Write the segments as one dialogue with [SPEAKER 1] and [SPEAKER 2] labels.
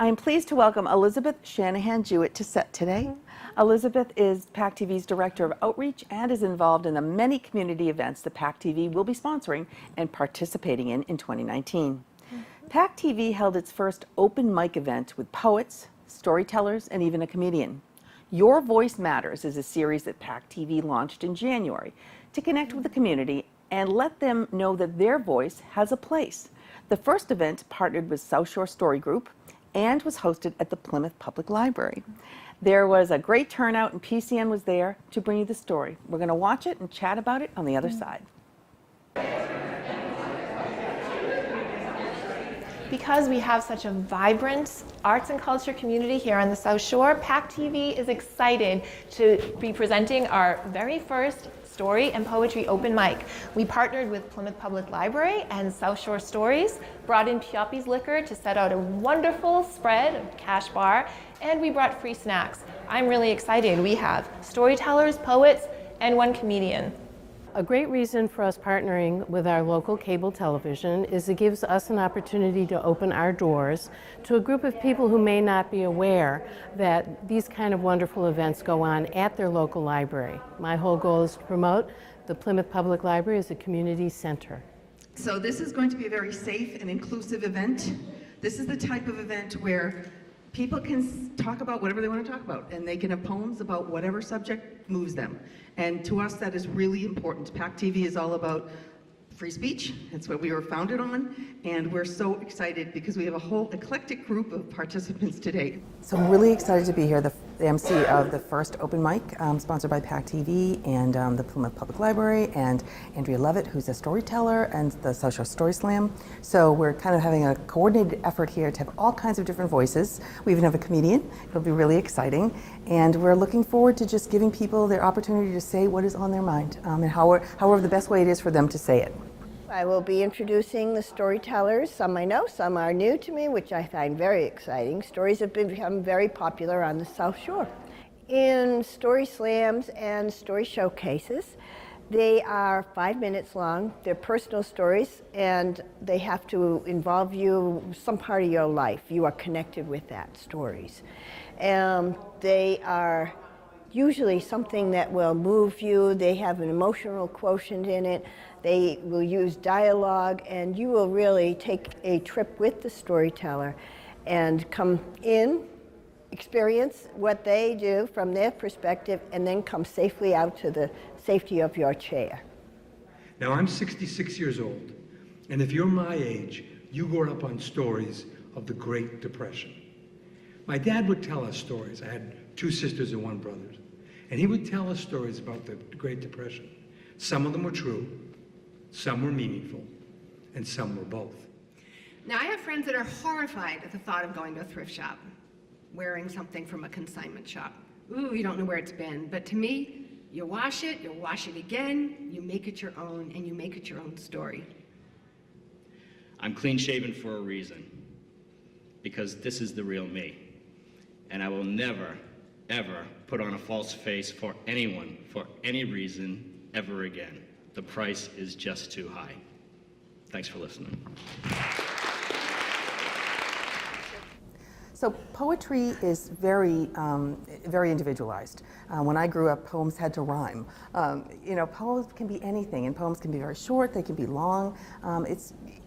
[SPEAKER 1] I am pleased to welcome Elizabeth Shanahan-Jewett to set today. Elizabeth is PACTV's Director of Outreach and is involved in the many community events that PACTV will be sponsoring and participating in 2019. PACTV held its first open mic event with poets, storytellers, and even a comedian. Your Voice Matters is a series that PACTV launched in January to connect with the community and let them know that their voice has a place. The first event partnered with South Shore Story Group and was hosted at the Plymouth Public Library. There was a great turnout and PCN was there to bring you the story. We're going to watch it and chat about it on the other side.
[SPEAKER 2] Because we have such a vibrant arts and culture community here on the South Shore, PACTV is excited to be presenting our very first story and poetry open mic. We partnered with Plymouth Public Library and South Shore Stories, brought in Pioppi's Liquor to set out a wonderful spread of cash bar, and we brought free snacks. I'm really excited. We have storytellers, poets, and one comedian.
[SPEAKER 3] A great reason for us partnering with our local cable television is it gives us an opportunity to open our doors to a group of people who may not be aware that these kind of wonderful events go on at their local library. My whole goal is to promote the Plymouth Public Library as a community center.
[SPEAKER 1] So this is going to be a very safe and inclusive event. This is the type of event where people can talk about whatever they want to talk about, and they can have poems about whatever subject moves them. And to us, that is really important. PACTV is all about free speech. That's what we were founded on, and we're so excited because we have a whole eclectic group of participants today. So I'm really excited to be here, the MC of the first open mic, sponsored by PACTV and the Plymouth Public Library, and Andrea Levitt, who's a storyteller, and the South Shore Story Slam. So we're kind of having a coordinated effort here to have all kinds of different voices. We even have a comedian. It'll be really exciting. And we're looking forward to just giving people their opportunity to say what is on their mind, and however the best way it is for them to say it.
[SPEAKER 4] I will be introducing the storytellers. Some I know, some are new to me, which I find very exciting. Stories have become very popular on the South Shore. In story slams and story showcases, they are 5 minutes long. They're personal stories, and they have to involve you, some part of your life. You are connected with that stories. They are usually something that will move you. They have an emotional quotient in it. They will use dialogue, and you will really take a trip with the storyteller and come in, experience what they do from their perspective, and then come safely out to the safety of your chair.
[SPEAKER 5] Now, I'm 66 years old, and if you're my age, you grew up on stories of the Great Depression. My dad would tell us stories. I had 2 sisters and 1 brother, and he would tell us stories about the Great Depression. Some of them were true, some were meaningful, and some were both.
[SPEAKER 6] Now, I have friends that are horrified at the thought of going to a thrift shop, wearing something from a consignment shop. Ooh, you don't know where it's been. But to me, you wash it again, you make it your own, and you make it your own story.
[SPEAKER 7] I'm clean shaven for a reason, because this is the real me. And I will never, ever put on a false face for anyone, for any reason, ever again. The price is just too high. Thanks for listening.
[SPEAKER 1] So poetry is very individualized. When I grew up, poems had to rhyme. You know, poems can be anything, and poems can be very short, they can be long.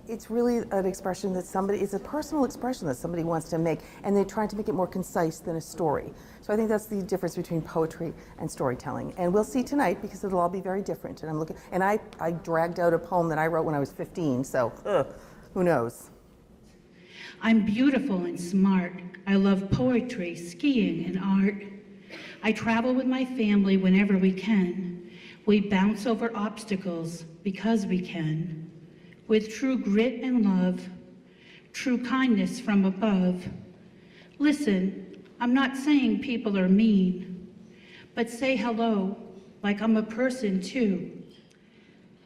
[SPEAKER 1] It's really an expression that it's a personal expression that somebody wants to make, and they're trying to make it more concise than a story. So I think that's the difference between poetry and storytelling. And we'll see tonight, because it'll all be very different. And I dragged out a poem that I wrote when I was 15, so who knows?
[SPEAKER 8] I'm beautiful and smart. I love poetry, skiing, and art. I travel with my family whenever we can. We bounce over obstacles because we can. With true grit and love, true kindness from above. Listen, I'm not saying people are mean, but say hello like I'm a person too.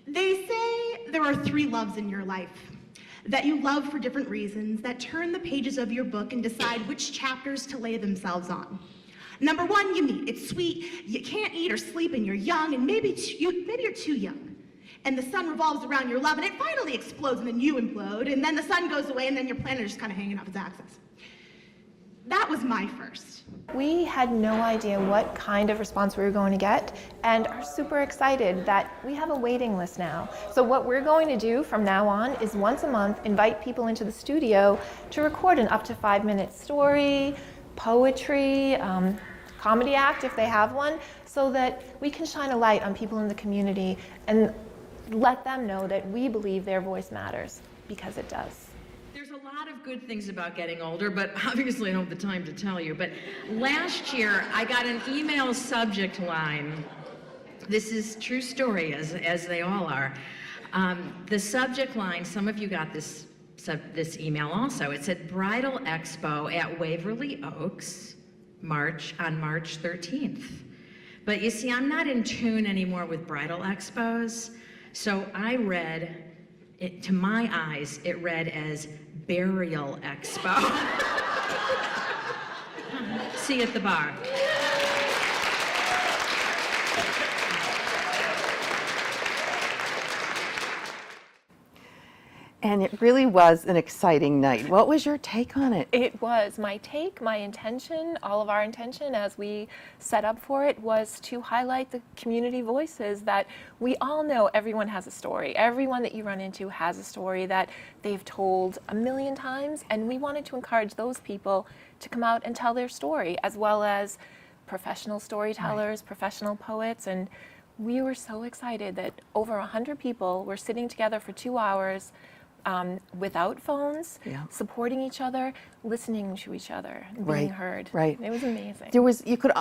[SPEAKER 9] They say there are 3 loves in your life, that you love for different reasons, that turn the pages of your book and decide which chapters to lay themselves on. Number 1, you meet. It's sweet. You can't eat or sleep, and you're young, and maybe you're too young. And the sun revolves around your love, and it finally explodes, and then you implode, and then the sun goes away, and then your planet is just kind of hanging off its axis. That was my first.
[SPEAKER 2] We had no idea what kind of response we were going to get and are super excited that we have a waiting list now. So what we're going to do from now on is once a month invite people into the studio to record an up to 5-minute story, poetry, comedy act if they have one, so that we can shine a light on people in the community and let them know that we believe their voice matters, because it does.
[SPEAKER 10] There's a lot of good things about getting older, but obviously I don't have the time to tell you. But last year, I got an email subject line. This is true story, as they all are. The subject line, some of you got this email also. It said, Bridal Expo at Waverly Oaks, on March 13th. But you see, I'm not in tune anymore with bridal expos, so I read it, to my eyes, it read as Burial Expo. See you at the bar.
[SPEAKER 11] And it really was an exciting night. What was your take on it?
[SPEAKER 2] It was. My take, my intention, all of our intention as we set up for it was to highlight the community voices that we all know everyone has a story. Everyone that you run into has a story that they've told a million times, and we wanted to encourage those people to come out and tell their story, as well as professional storytellers, professional poets, and we were so excited that over 100 people were sitting together for 2 hours without phones, supporting each other, listening to each other, and being heard.
[SPEAKER 11] Right.
[SPEAKER 2] It was amazing.
[SPEAKER 11] There was you could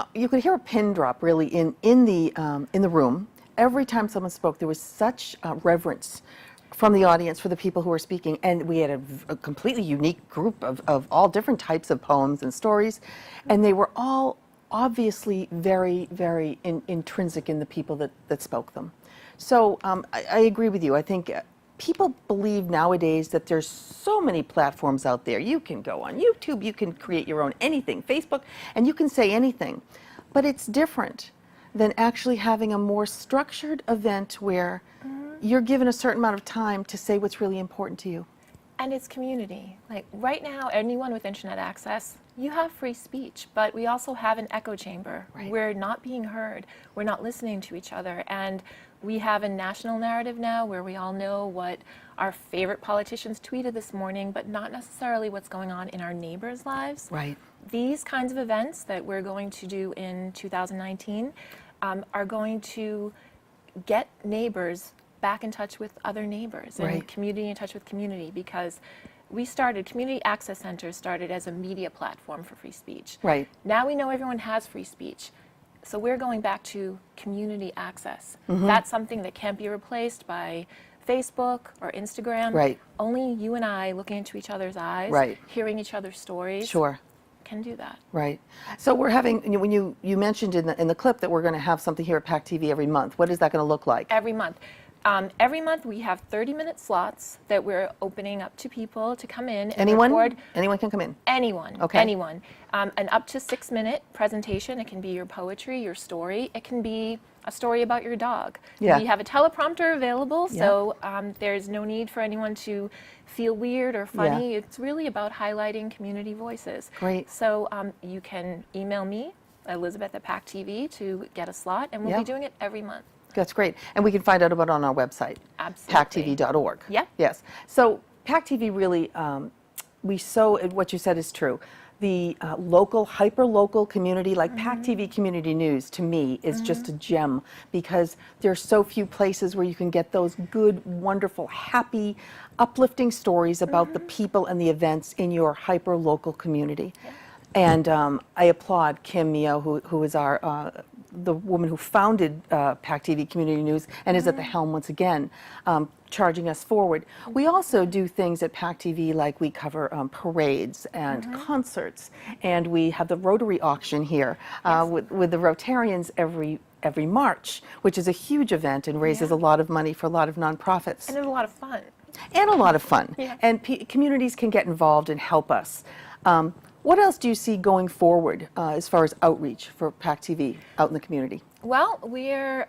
[SPEAKER 11] hear a pin drop really in the room. Every time someone spoke, there was such reverence from the audience for the people who were speaking, and we had a completely unique group of all different types of poems and stories, and they were all obviously very, very intrinsic in the people that spoke them. So I agree with you. I think people believe nowadays that there's so many platforms out there. You can go on YouTube, you can create your own anything, Facebook, and you can say anything. But it's different than actually having a more structured event where you're given a certain amount of time to say what's really important to you.
[SPEAKER 2] And it's community. Like right now, anyone with internet access, you have free speech, but we also have an echo chamber. We're not being heard. We're not listening to each other. And we have a national narrative now where we all know what our favorite politicians tweeted this morning, but not necessarily what's going on in our neighbors' lives.
[SPEAKER 11] Right.
[SPEAKER 2] These kinds of events that we're going to do in 2019 are going to get neighbors back in touch with other neighbors and community in touch with community, because Community Access Centers started as a media platform for free speech.
[SPEAKER 11] Right.
[SPEAKER 2] Now we know everyone has free speech. So we're going back to community access. That's something that can't be replaced by Facebook or Instagram.
[SPEAKER 11] Right.
[SPEAKER 2] Only you and I looking into each other's eyes, hearing each other's stories, can do that.
[SPEAKER 11] Right. So we're having, when you mentioned in the clip that we're going to have something here at PACTV every month. What is that going to look like?
[SPEAKER 2] Every month. Every month we have 30-minute slots that we're opening up to people to come in and record.
[SPEAKER 11] Anyone can come in?
[SPEAKER 2] Anyone.
[SPEAKER 11] Okay.
[SPEAKER 2] Anyone. An up to 6-minute presentation. It can be your poetry, your story. It can be a story about your dog.
[SPEAKER 11] Yeah.
[SPEAKER 2] We have a teleprompter available, so there's no need for anyone to feel weird or funny. It's really about highlighting community voices.
[SPEAKER 11] Great.
[SPEAKER 2] So you can email me, Elizabeth at PACTV, to get a slot, and we'll be doing it every month.
[SPEAKER 11] That's great. And we can find out about it on our website.
[SPEAKER 2] Absolutely.
[SPEAKER 11] PACTV.org.
[SPEAKER 2] Yeah.
[SPEAKER 11] Yes. So PACTV really, what you said is true. The local, hyper-local community, like PACTV Community News, to me, is just a gem, because there's so few places where you can get those good, wonderful, happy, uplifting stories about the people and the events in your hyper-local community. Yeah. And I applaud Kim Mio, who is the woman who founded PACTV Community News and is at the helm once again, charging us forward. We also do things at PACTV, like we cover parades and concerts, and we have the Rotary auction here with the Rotarians every March, which is a huge event and raises a lot of money for a lot of nonprofits.
[SPEAKER 2] And it's a lot of fun.
[SPEAKER 11] And a lot of fun. Yeah. And communities can get involved and help us. What else do you see going forward as far as outreach for PACTV out in the community?
[SPEAKER 2] Well, we're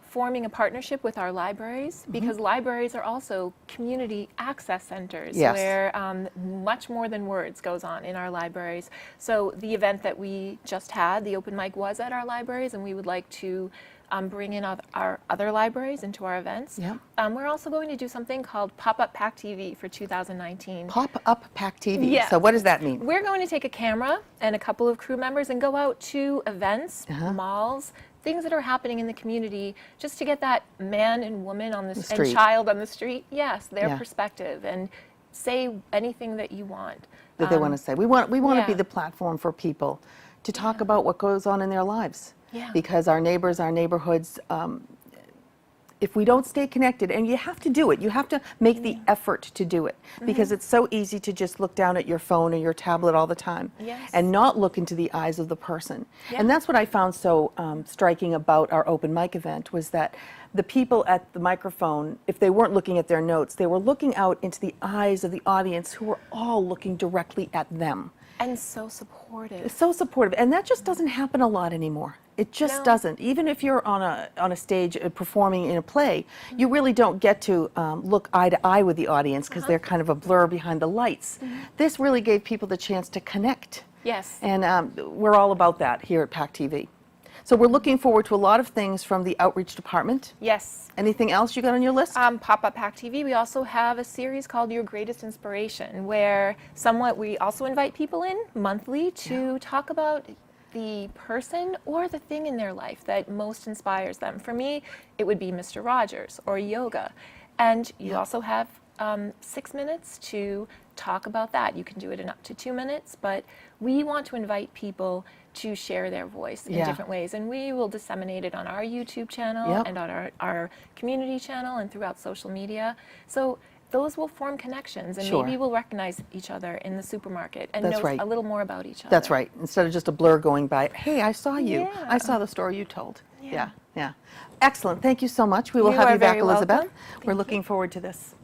[SPEAKER 2] forming a partnership with our libraries because libraries are also community access centers
[SPEAKER 11] Yes.
[SPEAKER 2] where much more than words goes on in our libraries. So the event that we just had, the open mic, was at our libraries, and we would like to bring in our other libraries into our events.
[SPEAKER 11] Yep.
[SPEAKER 2] We're also going to do something called Pop-Up PACTV for 2019.
[SPEAKER 11] Pop-up PACTV.
[SPEAKER 2] Yes.
[SPEAKER 11] So what does that mean?
[SPEAKER 2] We're going to take a camera and a couple of crew members and go out to events, malls, things that are happening in the community, just to get that man and woman on the and
[SPEAKER 11] street.
[SPEAKER 2] child on the street, yes, their
[SPEAKER 11] Yeah.
[SPEAKER 2] perspective, and say anything that you want.
[SPEAKER 11] That they want to say. We want to be
[SPEAKER 2] yeah.
[SPEAKER 11] the platform for people to talk about what goes on in their lives.
[SPEAKER 2] Yeah.
[SPEAKER 11] Because our neighbors, our neighborhoods, if we don't stay connected, and you have to do it, you have to make the effort to do it, because it's so easy to just look down at your phone or your tablet all the time
[SPEAKER 2] Yes.
[SPEAKER 11] and not look into the eyes of the person.
[SPEAKER 2] Yeah.
[SPEAKER 11] And that's what I found so striking about our open mic event, was that the people at the microphone, if they weren't looking at their notes, they were looking out into the eyes of the audience, who were all looking directly at them.
[SPEAKER 2] And so supportive.
[SPEAKER 11] It's so supportive, and that just doesn't happen a lot anymore. It just
[SPEAKER 2] No.
[SPEAKER 11] doesn't. Even if you're on a stage performing in a play, you really don't get to look eye to eye with the audience, because they're kind of a blur behind the lights. This really gave people the chance to connect,
[SPEAKER 2] Yes.
[SPEAKER 11] and we're all about that here at PACTV. So we're looking forward to a lot of things from the outreach department.
[SPEAKER 2] Yes.
[SPEAKER 11] Anything else you got on your list?
[SPEAKER 2] Pop-Up PACTV, we also have a series called Your Greatest Inspiration, where we also invite people in monthly to talk about the person or the thing in their life that most inspires them. For me, it would be Mr. Rogers or yoga. And you also have 6 minutes to talk about that. You can do it in up to 2 minutes, but we want to invite people to share their voice in different ways. And we will disseminate it on our YouTube channel and on our community channel and throughout social media. So those will form connections, and maybe we'll recognize each other in the supermarket and know a little more about each other.
[SPEAKER 11] That's right. Instead of just a blur going by, hey, I saw you.
[SPEAKER 2] Yeah.
[SPEAKER 11] I saw the story you told.
[SPEAKER 2] Yeah.
[SPEAKER 11] Yeah. Excellent. Thank you so much. We will
[SPEAKER 2] You
[SPEAKER 11] have
[SPEAKER 2] are
[SPEAKER 11] you back,
[SPEAKER 2] very
[SPEAKER 11] Elizabeth.
[SPEAKER 2] welcome.
[SPEAKER 11] We're looking forward to this.